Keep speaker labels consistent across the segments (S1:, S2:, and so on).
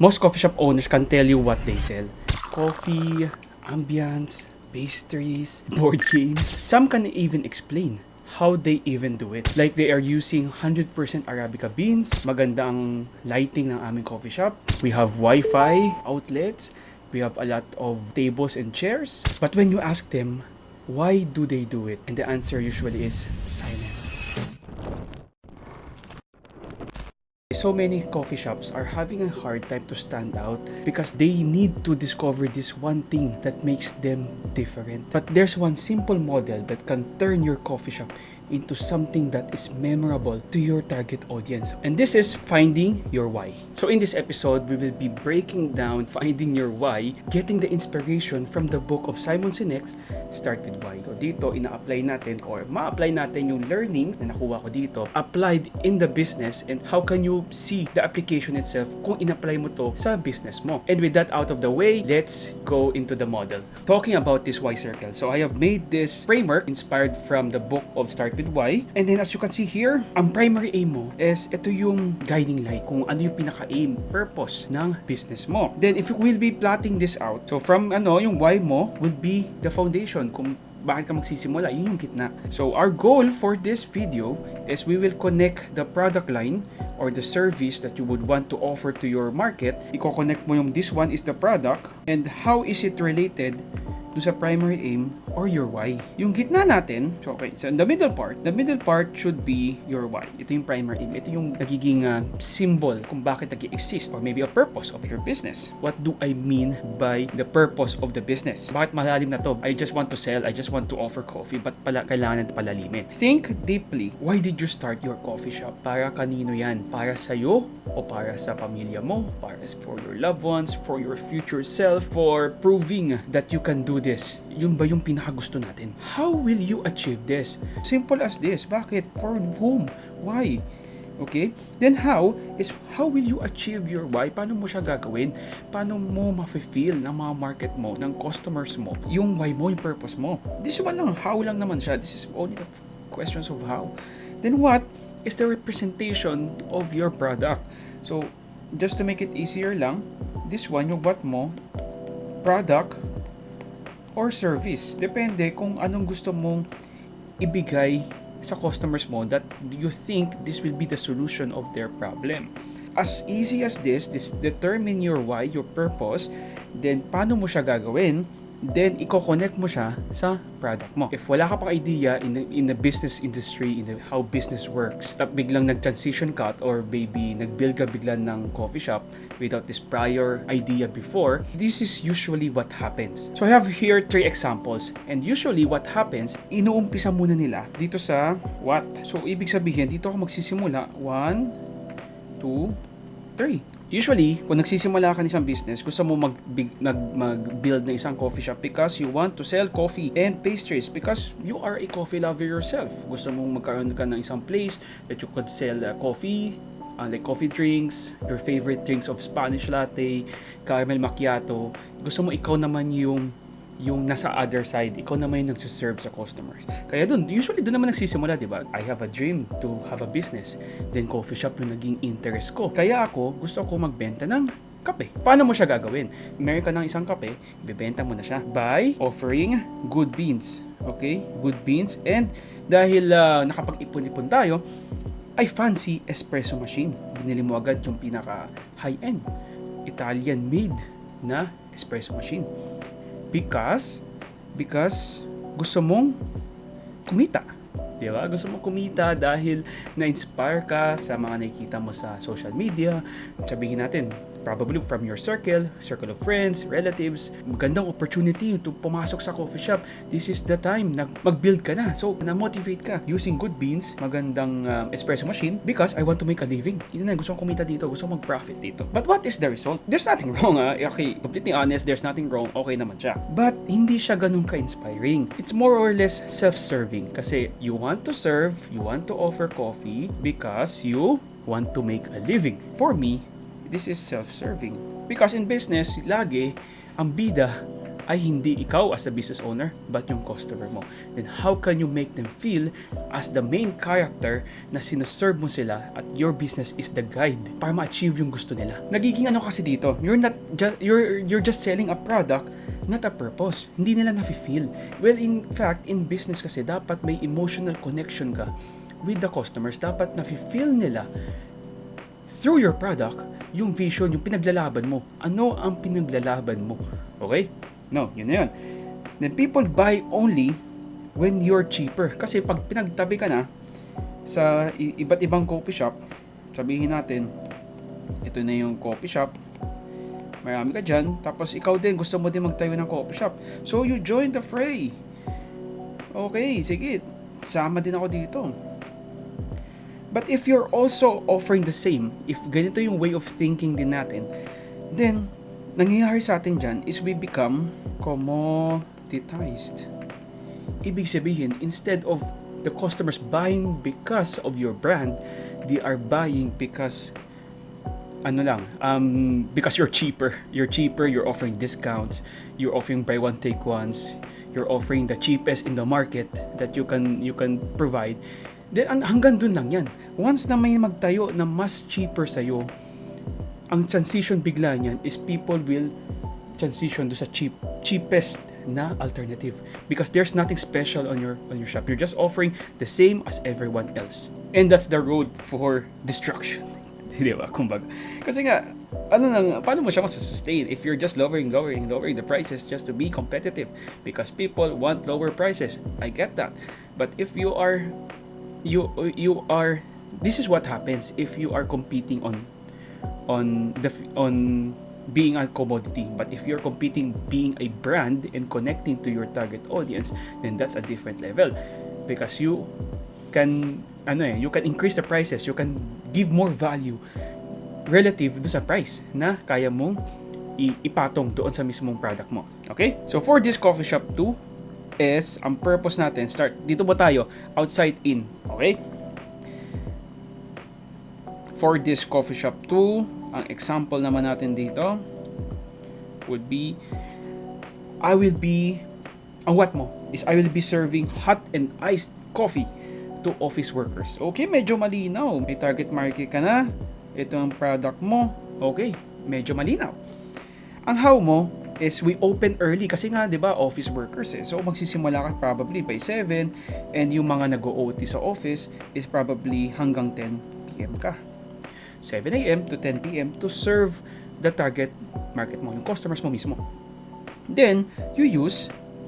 S1: Most coffee shop owners can tell you what they sell. Coffee, ambience, pastries, board games. Some can even explain how they even do it. Like they are using 100% Arabica beans, magandang lighting ng aming coffee shop. We have Wi-Fi outlets. We have a lot of tables and chairs. But when you ask them, why do they do it? And the answer usually is silence. So many coffee shops are having a hard time to stand out because they need to discover this one thing that makes them different. But there's one simple model that can turn your coffee shop into something that is memorable to your target audience. And this is finding your why. So in this episode, we will be breaking down finding your why, getting the inspiration from the book of Simon Sinek's Start with Why. So dito, ina-apply natin or ma-apply natin yung learning na nakuha ko dito, applied in the business, and how can you see the application itself kung in-apply mo to sa business mo. And with that out of the way, let's go into the model. Talking about this why circle. So I have made this framework inspired from the book of Start with Why. And then as you can see here, ang primary aim mo is ito yung guiding light kung ano yung pinaka-aim, purpose ng business mo. Then if you will be plotting this out, so from yung why mo will be the foundation kung bakit ka magsisimula, yun yung gitna. So our goal for this video is we will connect the product line or the service that you would want to offer to your market. Iko-connect mo yung this one is the product and how is it related do sa primary aim or your why. Yung gitna natin, so okay, so the middle part should be your why. Ito yung primary aim. Ito yung nagiging symbol kung bakit nag-exist or maybe a purpose of your business. What do I mean by the purpose of the business? Bakit malalim na to? I just want to sell, I just want to offer coffee, but kailangan natin palalimin. Think deeply. Why did you start your coffee shop? Para kanino yan? Para sa'yo o para sa pamilya mo? Para for your loved ones, for your future self, for proving that you can do this. Yun ba yung pinakagusto natin? How will you achieve this? Simple as this. Bakit? For whom? Why? Okay? Then how will you achieve your why? Paano mo siya gagawin? Paano mo ma-fulfill ng mga market mo, ng customers mo? Yung why mo, yung purpose mo. This one lang, how lang naman siya. This is only the questions of how. Then what is the representation of your product? So, just to make it easier lang, this one, yung what mo, product, or service. Depende kung anong gusto mong ibigay sa customers mo that you think this will be the solution of their problem. As easy as this determine your why, your purpose, then paano mo siya gagawin, then i-connect mo siya sa product mo. If wala ka pang idea in the business industry, how business works, biglang nag-transition ka or maybe nag-build ka biglang ng coffee shop without this prior idea before, this is usually what happens. So I have here 3 examples, and usually what happens, inuumpisa muna nila dito sa what. So ibig sabihin, dito ako magsisimula, 1, 2, 3. Usually, kung nagsisimula ka ng isang business, gusto mo mag-build ng isang coffee shop because you want to sell coffee and pastries because you are a coffee lover yourself. Gusto mong magkaroon ka ng isang place that you could sell coffee, like coffee drinks, your favorite drinks of Spanish latte, caramel macchiato. Gusto mo ikaw naman yung nasa other side, ikaw naman yung nagsiserve sa customers. Kaya usually doon naman nagsisimula, di ba? I have a dream to have a business. Then coffee shop yung naging interest ko. Kaya gusto ko magbenta ng kape. Paano mo siya gagawin? Meron ka ng isang kape, ibebenta mo na siya by offering good beans. Okay? Good beans. And dahil nakapag-ipon-ipon tayo, I fancy espresso machine. Binili mo agad yung pinaka high-end Italian made na espresso machine. Because gusto mong kumita. Di ba? Gusto mong kumita dahil na-inspire ka sa mga nakikita mo sa social media. Sabihin natin, probably from your circle of friends, relatives, magandang opportunity to pumasok sa coffee shop. This is the time na mag-build ka na. So, na-motivate ka using good beans, magandang espresso machine because I want to make a living. Yun na, gusto kong kumita dito, gusto kong mag-profit dito. But what is the result? There's nothing wrong, Okay, completely honest, there's nothing wrong. Okay naman siya. But, hindi siya ganun ka-inspiring. It's more or less self-serving kasi you want to serve, you want to offer coffee because you want to make a living. For me, this is self-serving. Because in business, lagi, ang bida ay hindi ikaw as a business owner, but yung customer mo. Then how can you make them feel as the main character na sinuserve mo sila at your business is the guide para ma-achieve yung gusto nila. Nagiging ano kasi dito, you're just selling a product, not a purpose. Hindi nila nafe-feel. Well, in fact, in business kasi dapat may emotional connection ka with the customers. Dapat nafe-feel nila through your product yung vision, yung pinaglalaban mo. Ano ang pinaglalaban mo? Okay? No, yun na yun. Then people buy only when you're cheaper. Kasi pag pinagtabi ka na sa iba't ibang coffee shop, sabihin natin, ito na yung coffee shop, marami ka dyan, tapos ikaw din, gusto mo din magtayo ng coffee shop. So you join the fray. Okay, sige, sama din ako dito. But if you're also offering the same, if ganito yung way of thinking din natin, then nangyayari sa atin dyan is we become commoditized. Ibig sabihin, instead of the customers buying because of your brand, they are buying because because you're cheaper. You're cheaper, you're offering discounts, you're offering buy one take ones, you're offering the cheapest in the market that you can provide. Then hanggang dun lang yan. Once na may magtayo na mas cheaper sa'yo, ang transition bigla niyan is people will transition do sa cheapest na alternative because there's nothing special on your shop. You're just offering the same as everyone else. And that's the road for destruction. Di ba? Kumbaga. Kasi nga, paano mo siya masustain if you're just lowering the prices just to be competitive because people want lower prices. I get that. But if you are this is what happens if you are competing on being a commodity. But if you're competing being a brand and connecting to your target audience, then that's a different level because you can increase the prices, you can give more value relative do sa price na kaya mong ipatong doon sa mismong product mo. Okay? So for this coffee shop 2 is ang purpose natin, start dito ba tayo, outside in. Okay? For this coffee shop 2, ang example naman natin dito would be I will be serving hot and iced coffee to office workers. Okay, medyo malinaw. May target market ka na. Ito ang product mo. Okay, medyo malinaw. Ang how mo is we open early kasi nga 'di ba office workers eh. So magsisimula ka probably by 7 and yung mga nag-OT sa office is probably hanggang 10 PM ka. 7 AM to 10 PM to serve the target market mo, yung customers mo mismo. Then,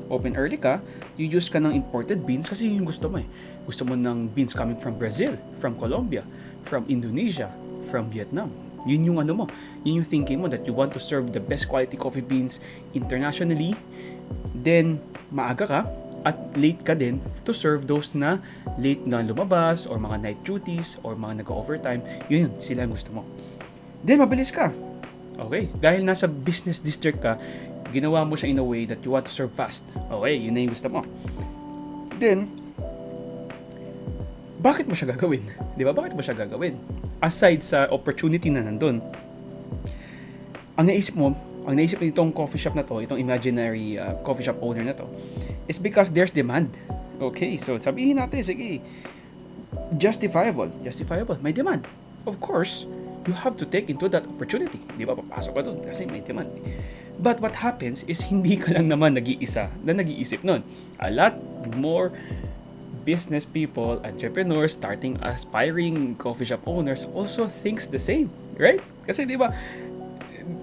S1: open early ka, you use ka ng imported beans kasi yung gusto mo eh. Gusto mo ng beans coming from Brazil, from Colombia, from Indonesia, from Vietnam. Yun yung yun yung thinking mo that you want to serve the best quality coffee beans internationally. Then, maaga ka at late ka din to serve those na late na lumabas or mga night duties or mga nag-overtime. Yun sila ang gusto mo. Then, mabilis ka. Okay, dahil nasa business district ka, ginawa mo siya in a way that you want to serve fast. Okay, yun na yung gusto mo. Then, bakit mo siya gagawin? Di ba? Bakit mo siya gagawin? Aside sa opportunity na nandun, ang naisip nitong coffee shop na to, itong imaginary coffee shop owner na to, is because there's demand. Okay, so sabihin natin, sige, justifiable, may demand. Of course, you have to take into that opportunity. Di ba? Papasok ka doon kasi may demand. But what happens is hindi ka lang naman nag-iisa na nag-iisip nun. A lot more business people, entrepreneurs, starting aspiring coffee shop owners also thinks the same, right? Kasi di ba,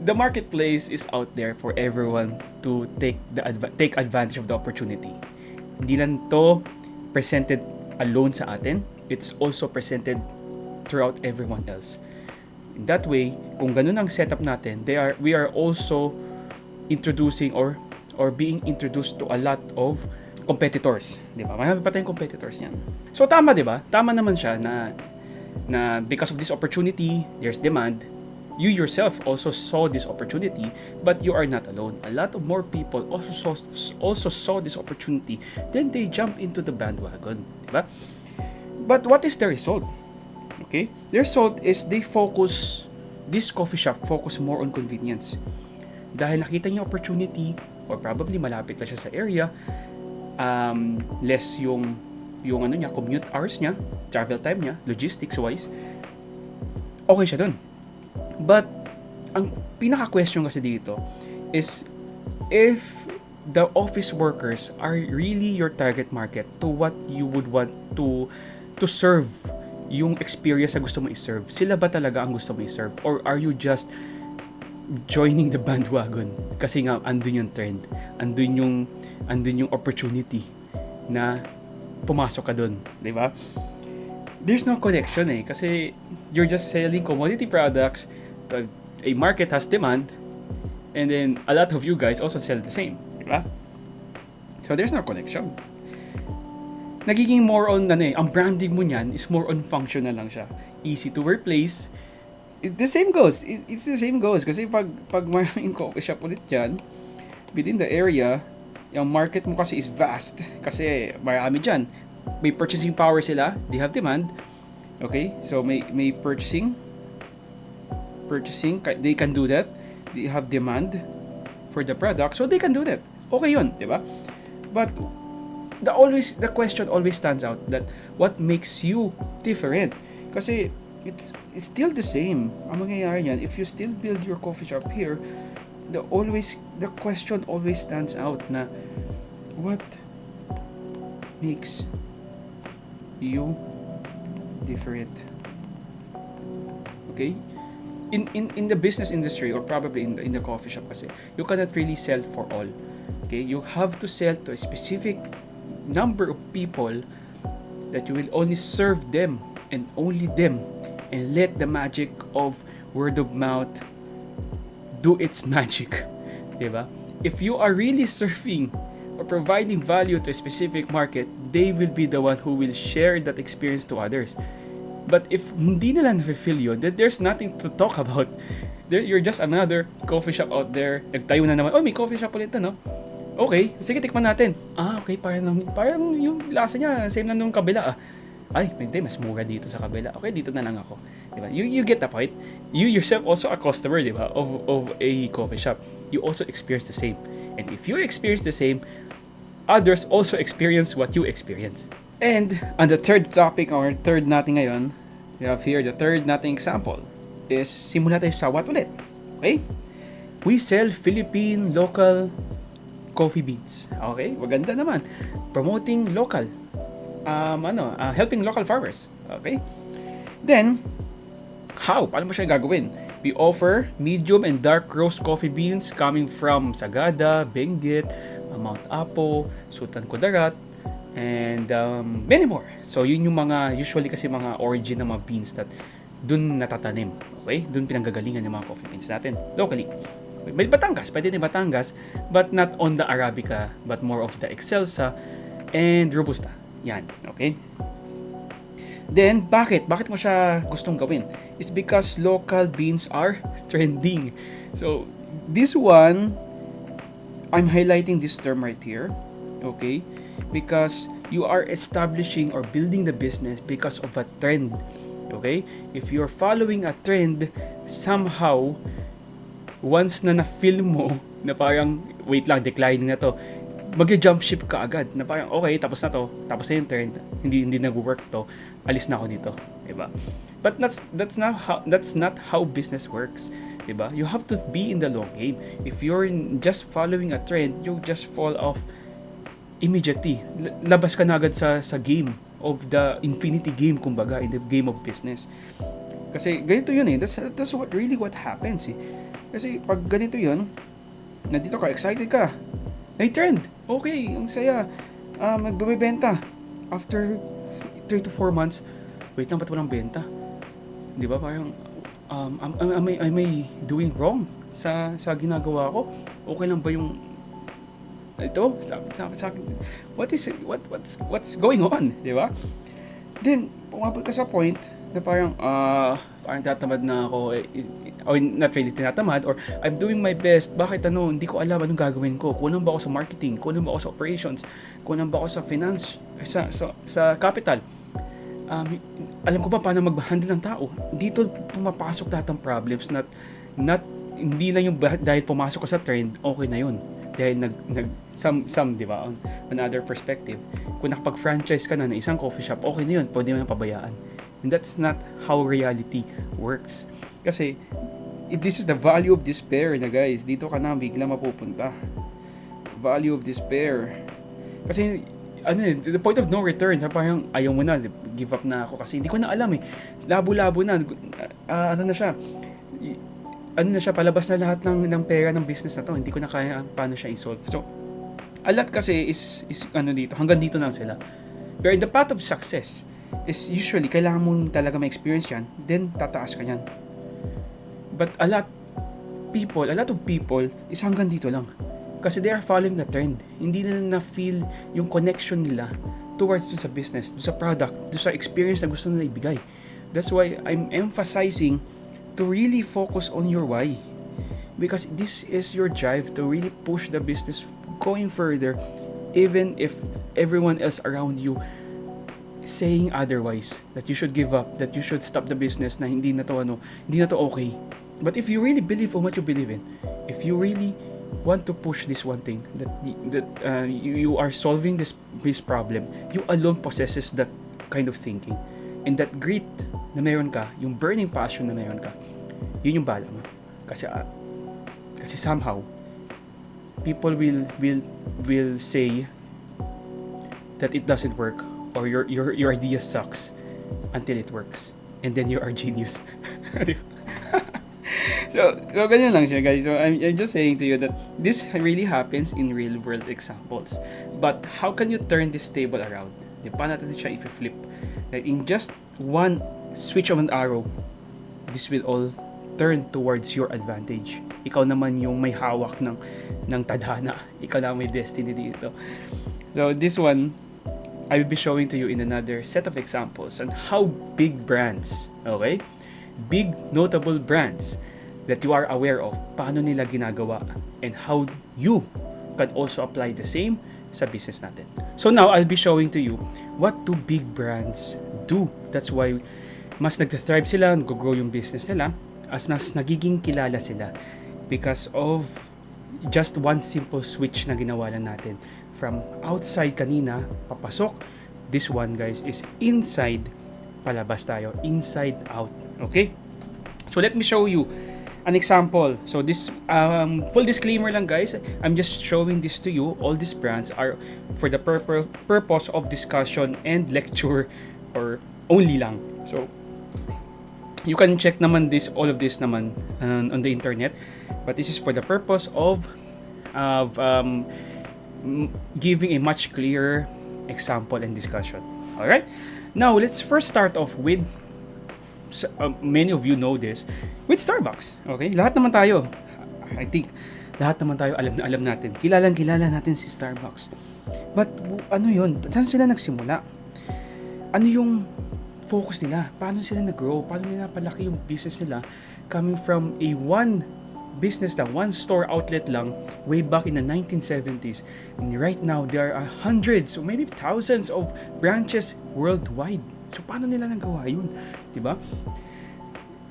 S1: the marketplace is out there for everyone to take advantage of the opportunity. Hindi lang to presented alone sa atin, it's also presented throughout everyone else. In that way, kung ganun ang setup natin, we are also introducing or being introduced to a lot of competitors, di ba? Marami pa tayong competitors niyan. So tama, di ba? Tama naman siya na because of this opportunity, there's demand. You yourself also saw this opportunity, but you are not alone. A lot of more people also saw this opportunity, then they jump into the bandwagon, di ba? But what is the result? Okay? The result is this coffee shop focus more on convenience. Dahil nakita niya opportunity, or probably malapit lang siya sa area, less yung ano niya, commute hours niya, travel time niya, logistics wise, okay siya dun. But ang pinaka-question kasi dito is if the office workers are really your target market to what you would want to serve, yung experience na gusto mo i-serve, sila ba talaga ang gusto mo i-serve? Or are you just joining the bandwagon? Kasi nga, andun yung trend. Andun yung opportunity na pumasok ka dun. Diba? There's no connection kasi you're just selling commodity products, a market has demand, and then a lot of you guys also sell the same. Diba? So there's no connection. Nagiging more on ang branding mo niyan is more on functional lang siya. Easy to replace. The same goes. It's the same goes kasi pag maraming coffee shop ulit yan within the area, yung market mo kasi is vast kasi marami diyan. May purchasing power sila, they have demand. Okay? So may purchasing, they can do that. They have demand for the product, so they can do that. Okay 'yun, 'di ba? But the question always stands out that what makes you different? Kasi it's still the same. Ang mangyayari niyan, if you still build your coffee shop here, the question always stands out na what makes you different? Okay? In the business industry, or probably in the coffee shop kasi, you cannot really sell for all. Okay? You have to sell to a specific number of people that you will only serve them and only them, and let the magic of word of mouth do its magic. Diba? If you are really serving or providing value to a specific market, they will be the one who will share that experience to others. But if hindi nila na-fulfill yun, then there's nothing to talk about. You're just another coffee shop out there. Nagtayo na naman, may coffee shop ulit no? Okay, sige, tikman natin. Okay, parang yung lasa niya, same na nung kabila Ay, hindi, mas mura dito sa kabila. Okay, dito na lang ako. Diba? You get the point? You yourself also a customer, diba? Of a coffee shop. You also experience the same. And if you experience the same, others also experience what you experience. And on the third topic, or third natin ngayon, we have here the third nating example is simula tayo sa what ulit. Okay? We sell Philippine local coffee beans. Okay? Maganda naman. Promoting local. Helping local farmers. Okay? Then, how? Paano mo siya gagawin? We offer medium and dark roast coffee beans coming from Sagada, Benguet, Mount Apo, Sultan Kudarat, and many more. So, yun yung mga, usually kasi mga origin ng mga beans that dun natatanim. Okay? Dun pinanggagalingan yung mga coffee beans natin locally. May Batangas, pwede din Batangas, but not on the Arabica, but more of the Excelsa and Robusta. Yan, okay? Then, bakit mo siya gustong gawin? It's because local beans are trending. So, this one, I'm highlighting this term right here, okay? Because you are establishing or building the business because of a trend, okay? If you're following a trend, somehow, once na na-feel mo na parang, wait lang, declining na to, mag-jump ship ka agad na parang, okay, tapos na to, tapos na yung trend, hindi nag-work to, alis na ako dito, diba? But that's not how business works, diba? You have to be in the long game. If you're just following a trend, you just fall off immediately. Labas ka na agad sa game of the infinity game, kumbaga, in the game of business. Kasi ganito yun that's what happens Kasi pag ganito yun, nandito ka, excited ka, may trend, okay, ang saya, magbibenta. After 3 to 4 months, wait lang, ba't walang benta? Di ba, parang, am I doing wrong sa ginagawa ko? Okay lang ba yung ito? What's going on? Di ba? Then, pumapag ka sa point na parang tatamad na ako, or not really tinatamad, or I'm doing my best, bakit hindi ko alam anong gagawin ko, kulang ba ako sa marketing, kulang ba ako sa operations, kulang ba ako sa finance, sa capital, alam ko ba paano mag-handle ng tao. Dito pumapasok lahat ng problems, not hindi lang yung dahil pumasok ka sa trend, okay na yun. Dahil some, di ba, on another perspective, kung nakapag-franchise ka na ng isang coffee shop, okay na yun, pwede mo yung pabayaan. And that's not how reality works. Kasi, this is the value of despair na guys. Dito ka na bigla mapupunta. Value of despair. Kasi, the point of no return, parang ayaw mo na, give up na ako kasi hindi ko na alam eh. Labo-labo na, palabas na lahat ng pera ng business na to. Hindi ko na kaya paano siya i-solve. So, a lot kasi is dito, hanggang dito lang sila. Pero in the path of success, is usually, kailangan mong talaga ma-experience yan, then tataas ka yan. But a lot of people is hanggang dito lang. Kasi they are following the trend. Hindi nila na-feel yung connection nila towards dun sa business, dun sa product, dun sa experience na gusto nila ibigay. That's why I'm emphasizing to really focus on your why. Because this is your drive to really push the business going further, even if everyone else around you saying otherwise, that you should give up, that you should stop the business, na hindi na to okay. But if you really believe in what you believe in, if you really want to push this one thing, that you are solving this problem, you alone possesses that kind of thinking, and that grit na meron ka, yung burning passion na meron ka, yun yung bala mo. Kasi somehow people will say that it doesn't work, or your idea sucks until it works, and then you are genius. so ganyan lang siya guys. So I'm just saying to you that this really happens in real world examples. But how can you turn this table around? Paano natin siya i-flip? Like in just one switch of an arrow, this will all turn towards your advantage. Ikaw naman yung may hawak ng tadhana. Ikaw na may destiny dito. So this one, I will be showing to you in another set of examples on how big brands, okay? Big notable brands that you are aware of, paano nila ginagawa, and how you can also apply the same sa business natin. So now, I'll be showing to you what do big brands do. That's why mas nagta-thrive sila, nag-grow yung business nila, as mas nagiging kilala sila because of just one simple switch na ginawa lang natin. From outside kanina, papasok. This one, guys, is inside, palabas tayo. Inside out. Okay? So, let me show you an example. So, this, full disclaimer lang, guys. I'm just showing this to you. All these brands are for the purpose of discussion and lecture, or only lang. So, you can check naman all of this naman on the internet. But this is for the purpose of giving a much clearer example and discussion. Alright? Now, let's first start off with, many of you know this, with Starbucks. Okay? Lahat naman tayo, I think, lahat naman tayo alam natin. Kilala natin si Starbucks. But, ano yun? Saan sila nagsimula? Ano yung focus nila? Paano sila nag-grow? Paano nila palaki yung business nila? Coming from a one business lang, one store outlet lang, way back in the 1970s. And right now, there are hundreds or maybe thousands of branches worldwide. So, paano nila nagawa yun? Diba?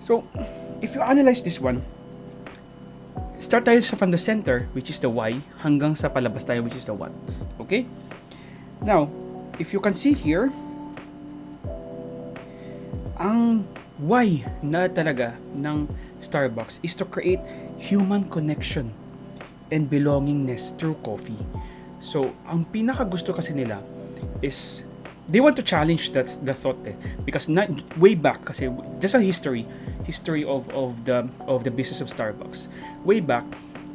S1: So, if you analyze this one, start tayo from the center, which is the why, hanggang sa palabas tayo, which is the what. Okay? Now, if you can see here, ang why na talaga ng Starbucks is to create human connection and belongingness through coffee. So, ang pinaka gusto kasi nila is they want to challenge the thought because way back kasi just a history of the business of Starbucks. Way back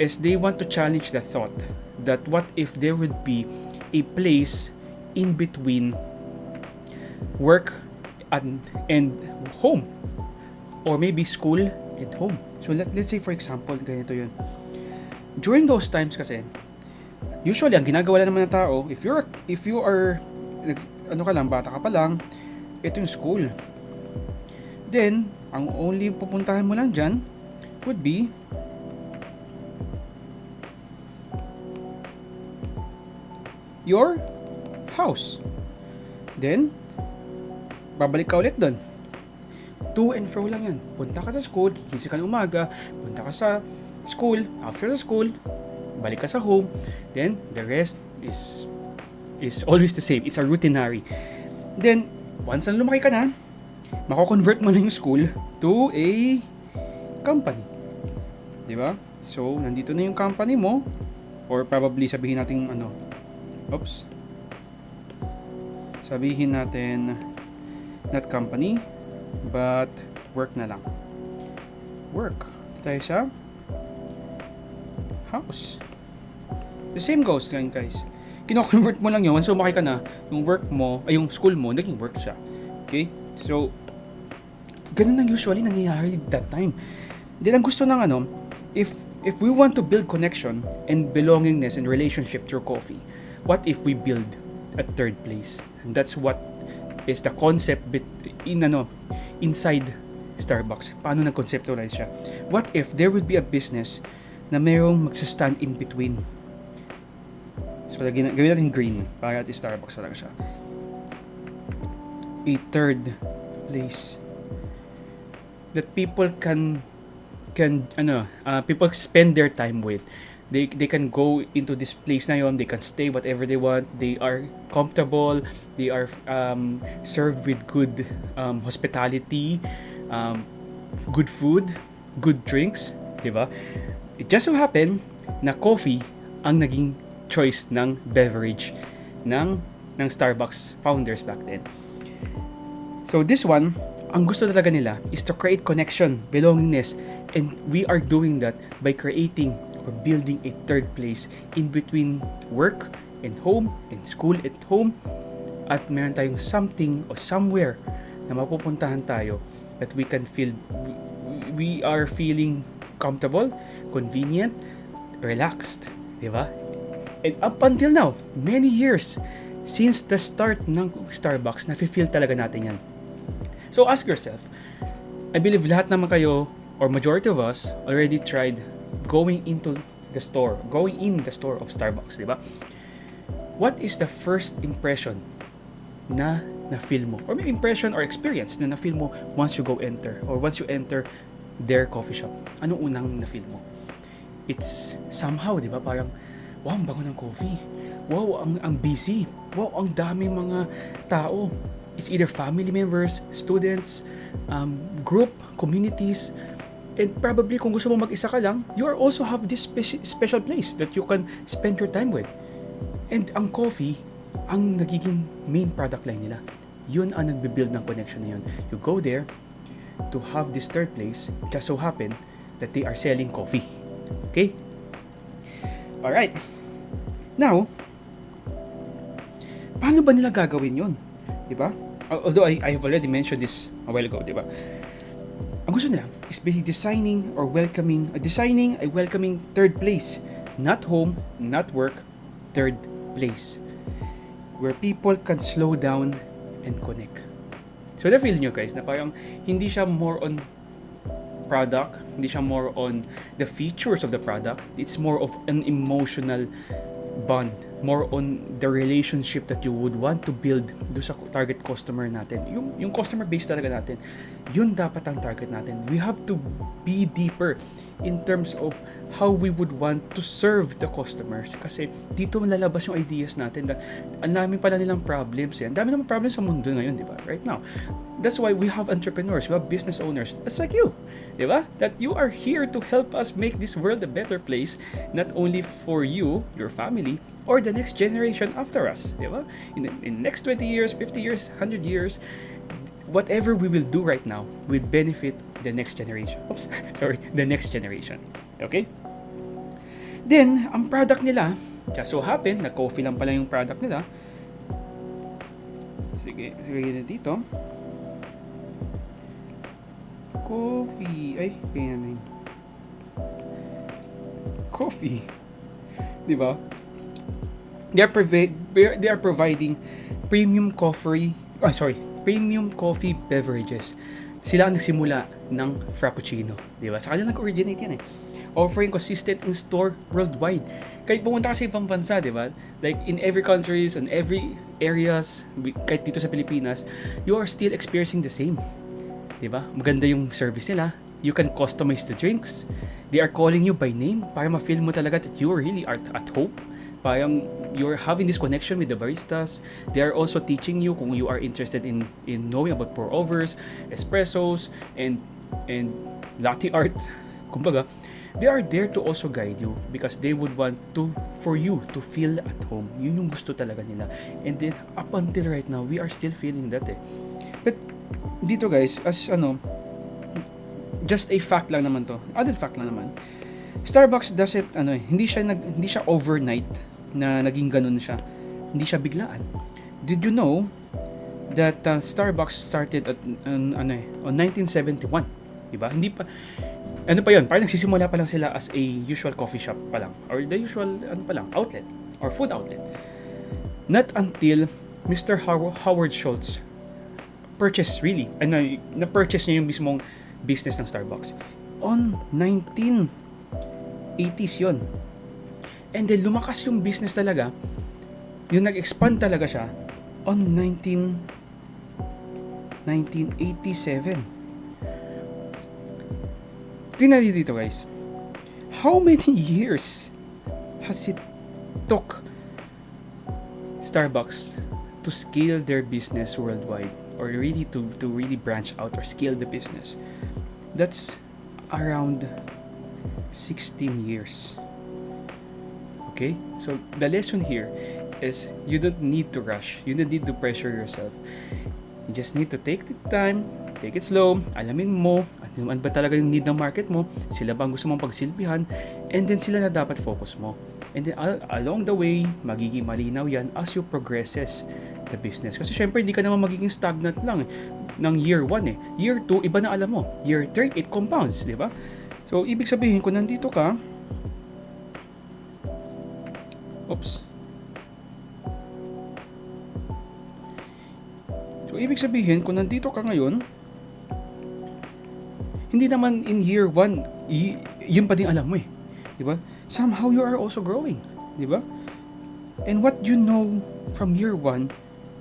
S1: is they want to challenge the thought that what if there would be a place in between work and home, or maybe school and home. So let's say for example, ganito yun. During those times kasi, usually ang ginagawa naman ng tao, if you are bata ka pa lang, ito yung school. Then, ang only pupuntahan mo lang dyan would be your house. Then, babalik ka ulit doon. To and fro lang yan. Punta ka sa school, gigising ka ng umaga, punta ka sa school, after the school, balik ka sa home, then the rest is always the same. It's a routinary. Then, once na lumaki ka na, mako-convert mo na yung school to a company. Di ba? So, nandito na yung company mo, or probably sabihin natin sabihin natin not company, but work na lang. Work. Tayo sa house. The same goes lang, guys. Kino-convert mo lang yun. Once lumaki ka na, yung work mo, ay yung school mo, naging work siya. Okay? So, ganun lang usually nangyayari that time. Then, ang gusto ng if we want to build connection and belongingness and relationship through coffee, what if we build a third place? And that's what is the concept inside Starbucks. Paano nag-conceptualize siya? What if there would be a business na mayroong magsa-stand in between? So, gawin natin green para at Starbucks talaga siya. A third place that people can people spend their time with. They can go into this place na yon, they can stay whatever they want, they are comfortable, they are served with good hospitality, good food, good drinks, diba? It just so happen na coffee ang naging choice ng beverage ng Starbucks founders back then. So this one, ang gusto talaga nila is to create connection, belongingness, and we are doing that by creating or building a third place in between work and home, and school at home, at meron tayong something or somewhere na mapupuntahan tayo that we can feel, we are feeling comfortable, convenient, relaxed, di ba? And up until now, many years since the start ng Starbucks, nafe-feel talaga natin yan. So ask yourself, I believe lahat naman kayo, or majority of us, already tried going in the store of Starbucks, di ba? What is the first impression na na-feel mo? Or may impression or experience na na-feel mo once you enter their coffee shop? Anong unang na-feel mo? It's somehow, di ba? Parang, wow, ang bago ng coffee. Wow, ang busy. Wow, ang daming mga tao. It's either family members, students, group, communities, and probably kung gusto mo mag-isa ka lang, you also have this special place that you can spend your time with. And ang coffee, ang nagiging main product line nila. Yun ang nagbe-build ng connection na yun. You go there to have this third place, just so happen that they are selling coffee. Okay? Alright. Now, paano ba nila gagawin yun? Diba? Although I have already mentioned this a while ago, diba? Ang gusto nila is basically designing a welcoming third place. Not home, not work, third place. Where people can slow down and connect. So na-feel nyo guys na parang hindi siya more on product, hindi siya more on the features of the product, it's more of an emotional bond, more on the relationship that you would want to build do sa target customer natin. Yung customer base talaga natin, yun dapat ang target natin. We have to be deeper in terms of how we would want to serve the customers, kasi dito lalabas yung ideas natin that ang dami pala nilang problems yan. Ang dami naman problems sa mundo ngayon, di ba? Right now. That's why we have entrepreneurs, we have business owners, just like you, di ba? That you are here to help us make this world a better place, not only for you, your family, or the next generation after us, di ba? In next 20 years, 50 years, 100 years, whatever we will do right now will benefit the next generation. The next generation. Okay? Then, ang product nila, just so happen, na coffee lang pala yung product nila. Sige na dito. Coffee. Ay, kaya na yun. Coffee. Diba? They are providing premium coffee beverages. Sila ang nagsimula ng Frappuccino, di ba? Sa kanila nag-originate yan eh. Offering consistent in store worldwide. Kahit pumunta ka sa ibang bansa, di ba? Like in every countries and every areas, kahit dito sa Pilipinas, you are still experiencing the same. Di ba? Maganda yung service nila, You can customize the drinks. They are calling you by name para ma-feel mo talaga that you really are at home. Parang you're having this connection with the baristas. They are also teaching you kung you are interested in knowing about pour overs, espressos, and latte art. Kumbaga, they are there to also guide you because they would want to for you to feel at home. Yun yung gusto talaga nila. And then up until right now, we are still feeling that eh. But dito guys, as just a fact lang naman to. Added fact lang naman. Starbucks doesn't hindi siya overnight na naging ganun siya. Hindi siya biglaan. Did you know that Starbucks started on 1971, diba? Hindi pa yun, parang nagsisimula pa lang sila as a usual coffee shop pa lang or the usual outlet or food outlet. Not until Mr. Howard Schultz purchased na-purchase niya yung mismong business ng Starbucks on 1980s yun. And then lumakas yung business talaga, yung nag-expand talaga siya on 1987. Tingnan niyo dito guys, how many years has it took Starbucks to scale their business worldwide or really to really branch out or scale the business? That's around 16 years. Okay? So the lesson here is you don't need to rush. You don't need to pressure yourself. You just need to take the time, take it slow, alamin mo ano ba talaga yung need ng market mo, sila ba ang gusto mong pagsilbihan, and then sila na dapat focus mo. And then along the way, magiging malinaw yan as you progresses the business. Kasi syempre, hindi ka naman magiging stagnant lang ng year 1 eh. Year 2, iba na alam mo. Year 3, it compounds, di ba? So, ibig sabihin, kung nandito ka, So, ibig sabihin, kung nandito ka ngayon, hindi naman in year 1, yun pa din alam mo eh. Di ba? Somehow you are also growing. Di ba? And what you know from year 1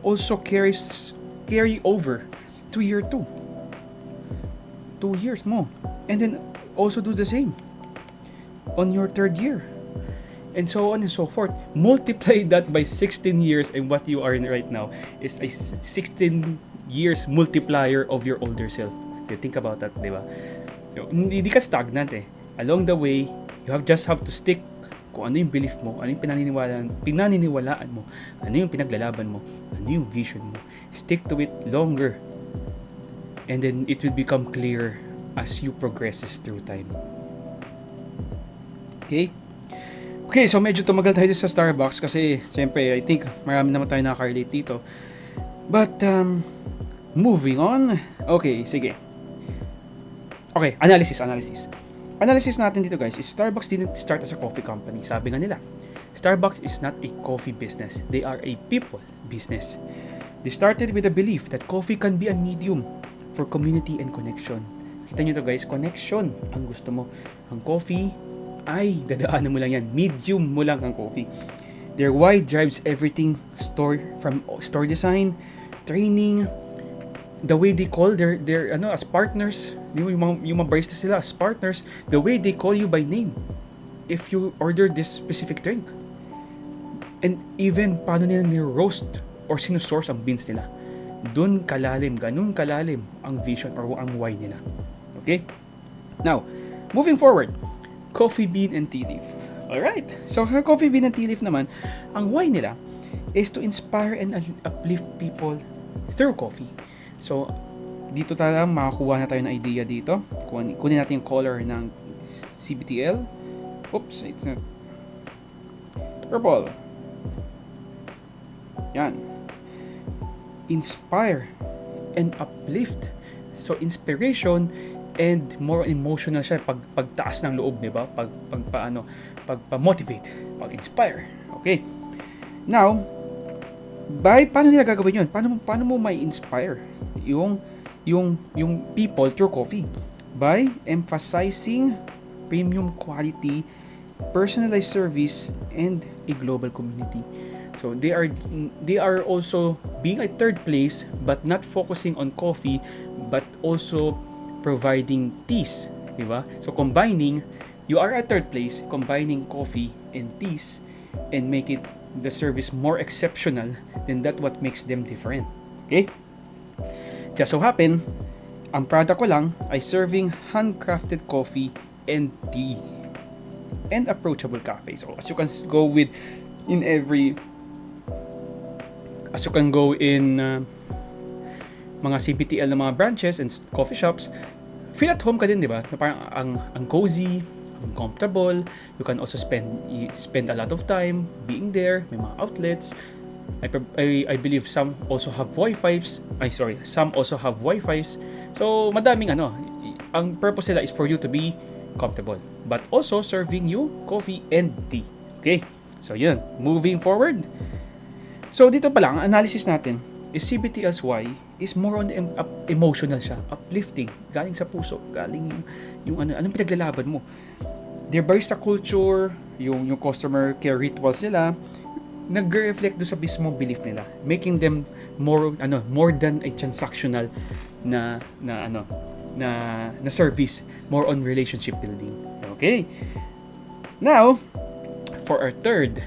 S1: also carry over to year 2. 2 years mo. And then also do the same on your 3rd year. And so on and so forth. Multiply that by 16 years and what you are in right now is a 16 years multiplier of your older self. You think about that, di ba? Hindi ka stagnant eh. Along the way, you just have to stick kung ano yung belief mo, ano yung pinaniniwalaan mo, ano yung pinaglalaban mo, ano yung vision mo. Stick to it longer. And then it will become clear as you progresses through time. Okay? Okay, so medyo tumagal tayo sa Starbucks kasi siyempre, I think marami naman tayo nakaka-relate dito. But, moving on. Okay, sige. Okay, analysis. Analysis natin dito guys is Starbucks didn't start as a coffee company. Sabi nga nila, Starbucks is not a coffee business. They are a people business. They started with a belief that coffee can be a medium for community and connection. Kita nyo to guys, connection ang gusto mo. Ang coffee ay dadaanan mo lang yan. Medium mo lang ang coffee. Their why drives everything from store design, training, the way they call their as partners, yung mga baristas sila as partners, the way they call you by name if you order this specific drink. And even paano nila ni-roast or sinusource ang beans nila. Ganun kalalim ang vision or ang why nila. Okay? Now, moving forward, coffee bean and tea leaf. Alright, so coffee bean and tea leaf naman, ang why nila is to inspire and uplift people through coffee. So, dito talaga makakuha na tayo ng idea dito. Kunin natin yung color ng CBTL. Oops, it's not. Purple. Yan. Inspire and uplift. So, inspiration and more emotional siya pagtaas ng loob, di ba? Pagpa-motivate, pag-inspire. Okay. Now, paano nila gagawin yun? Paano mo may inspire yung people through coffee? By emphasizing premium quality, personalized service, and a global community. So they are also being a third place, but not focusing on coffee, but also providing teas, di ba? So combining, you are at third place, combining coffee and teas and make it the service more exceptional, then that what makes them different. Okay? Just so happen, ang product ko lang ay serving handcrafted coffee and tea and approachable cafe. So as you can go with in every as you can go in mga CBTL na mga branches and coffee shops, feel at home ka din, di ba? Parang ang cozy, ang comfortable. You can also spend a lot of time being there. May mga outlets. I believe some also have Wi-Fi's. Some also have Wi-Fi's. So, madaming ang purpose nila is for you to be comfortable, but also serving you coffee and tea. Okay? So, yun. Moving forward. So, dito pa lang, ang analysis natin is CBTL's is more on emotional siya, uplifting, galing sa puso, galing yung anong pinaglalaban mo. Their barista culture, yung customer care rituals nila, nag-reflect do sa mismo belief nila, making them more than a transactional na service, more on relationship building. Okay? Now, for our third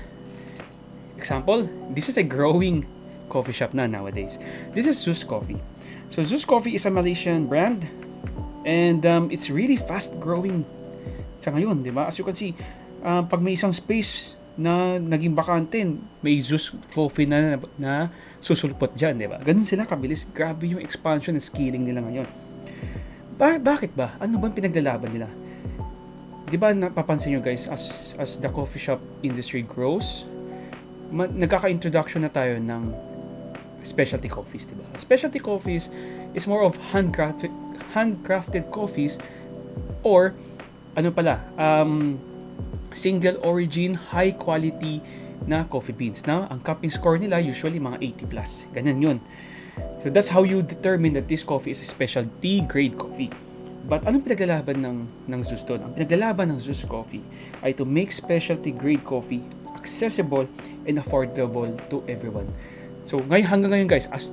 S1: example, this is a growing coffee shop na nowadays. This is Zeus Coffee. So Zeus Coffee is a Malaysian brand and it's really fast growing sa ngayon, di ba? As you can see, pag may isang space na naging bakante, may Zeus Coffee na susulpot dyan, di ba? Ganun sila kabilis. Grabe yung expansion and scaling nila ngayon. Bakit ba? Ano bang pinaglalaban nila? Di ba napapansin nyo guys, as the coffee shop industry grows, nagkaka-introduction na tayo ng specialty coffees, diba? Specialty coffees is more of handcrafted coffees or single origin, high quality na coffee beans. Na ang cupping score nila usually mga 80 plus. Ganyan yun. So that's how you determine that this coffee is a specialty grade coffee. But anong pinaglalaban ng Zeus doon? Ang pinaglalaban ng Zeus Coffee ay to make specialty grade coffee accessible and affordable to everyone. So hanggang ngayon guys, as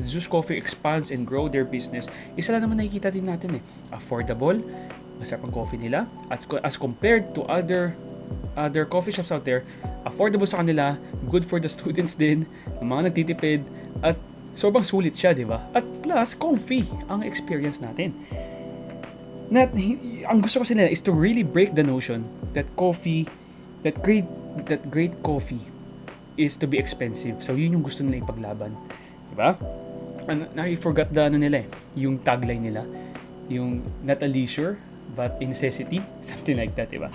S1: Zeus Coffee expands and grow their business, isa lang naman nakikita din natin affordable, masarap ang coffee nila, as compared to other coffee shops out there, affordable sa kanila, good for the students din, ng mga nagtitipid, at sobrang sulit siya, di ba? At plus, comfy ang experience natin. Ang gusto ko nila is to really break the notion that great coffee is to be expensive. So, yun yung gusto nila ipaglaban. Diba? I forgot yung tagline nila. Yung not a leisure, but a necessity. Something like that, diba?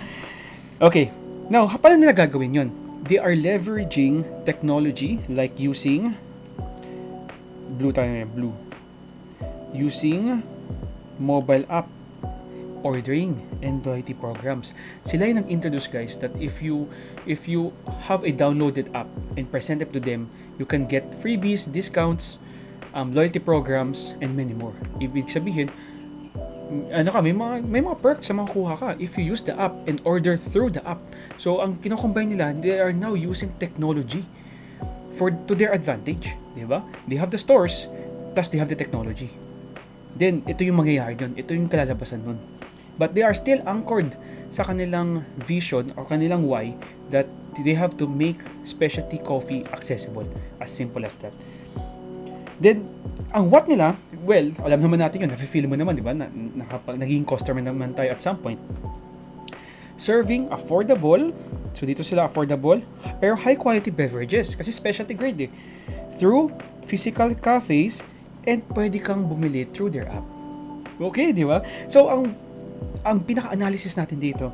S1: Okay. Now, paano nila gagawin yun? They are leveraging technology like using using mobile app, ordering, and loyalty programs. Sila yung nag-introduce guys that if you have a downloaded app and present it to them, you can get freebies, discounts, loyalty programs, and many more. Ibig sabihin, may mga perks sa makukuha ka if you use the app and order through the app. So ang kino-combine nila, they are now using technology to their advantage, di ba? They have the stores plus they have the technology. Then ito yung mangyayari doon, ito yung kalalabasan doon. But they are still anchored sa kanilang vision or kanilang why that they have to make specialty coffee accessible. As simple as that. Then, ang what nila, well, alam naman natin yun, nafe-feel mo naman, di ba? Naging customer naman tayo at some point. Serving affordable, so dito sila affordable, pero high quality beverages, kasi specialty grade through physical cafes, and pwede kang bumili through their app. Okay, di ba? So, ang pinaka-analysis natin dito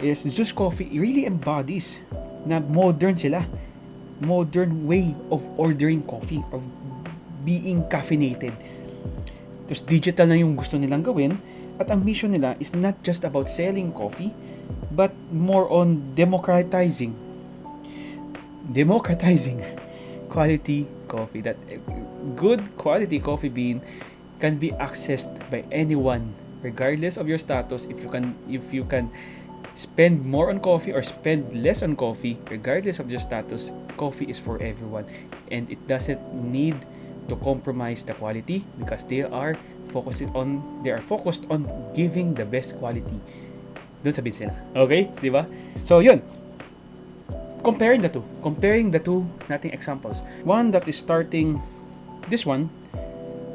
S1: is Zeus Coffee really embodies na modern sila. Modern way of ordering coffee, of being caffeinated. Tapos digital na yung gusto nilang gawin, at ang mission nila is not just about selling coffee, but more on democratizing quality coffee. That good quality coffee bean can be accessed by anyone regardless of your status. If you can spend more on coffee or spend less on coffee, regardless of your status, coffee is for everyone, and it doesn't need to compromise the quality because they are they are focused on giving the best quality doon sa business nila. Okay? Di ba? So, yun. Comparing the two nating examples. One that is starting this one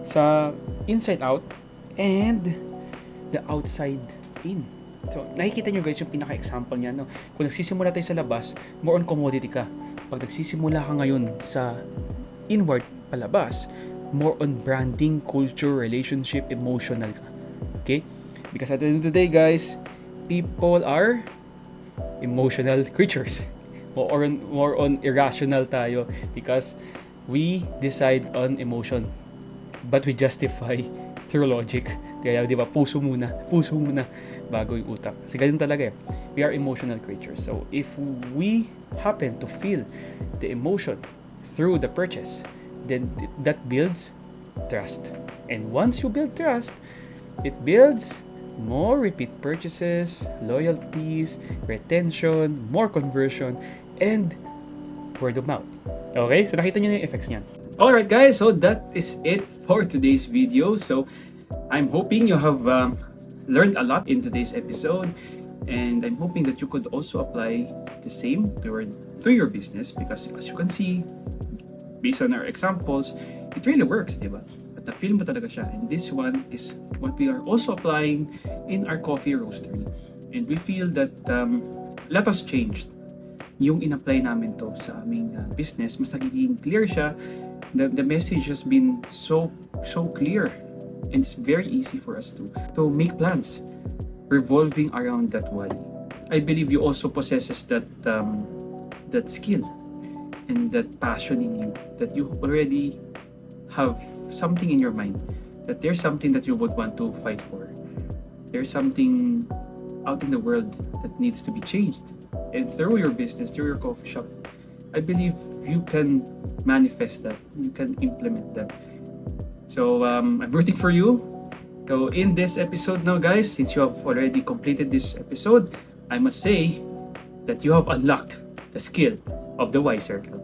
S1: sa inside out and the outside in. So, nakikita nyo guys yung pinaka-example niya. No? Kung nagsisimula tayo sa labas, more on commodity ka. Pag nagsisimula ka ngayon sa inward palabas, more on branding, culture, relationship, emotional ka. Okay? Because at the end of the day guys, people are emotional creatures. More on irrational tayo because we decide on emotion but we justify through logic. Kaya di ba, puso muna bago yung utak. Kasi ganun talaga eh. We are emotional creatures. So if we happen to feel the emotion through the purchase, then that builds trust. And once you build trust, it builds more repeat purchases, loyalties, retention, more conversion, and word of mouth. Okay? So nakita nyo na yung effects niyan. Alright guys, so that is it for today's video. So I'm hoping you have learned a lot in today's episode, and I'm hoping that you could also apply the same to your business, because as you can see, based on our examples, it really works, diba? At na-feel mo talaga siya. And this one is what we are also applying in our coffee roastery. And we feel that lot has changed. Yung in-apply namin to sa aming business, mas nagiging clear siya. The message has been so clear, and it's very easy for us to make plans revolving around that why. I believe you also possesses that skill and that passion in you, that you already have something in your mind, that there's something that you would want to fight for. There's something out in the world that needs to be changed. And through your business, through your coffee shop, I believe you can manifest that, you can implement that. So I'm rooting for you. So in this episode now guys, since you have already completed this episode, I must say that you have unlocked the skill of the Y Circle.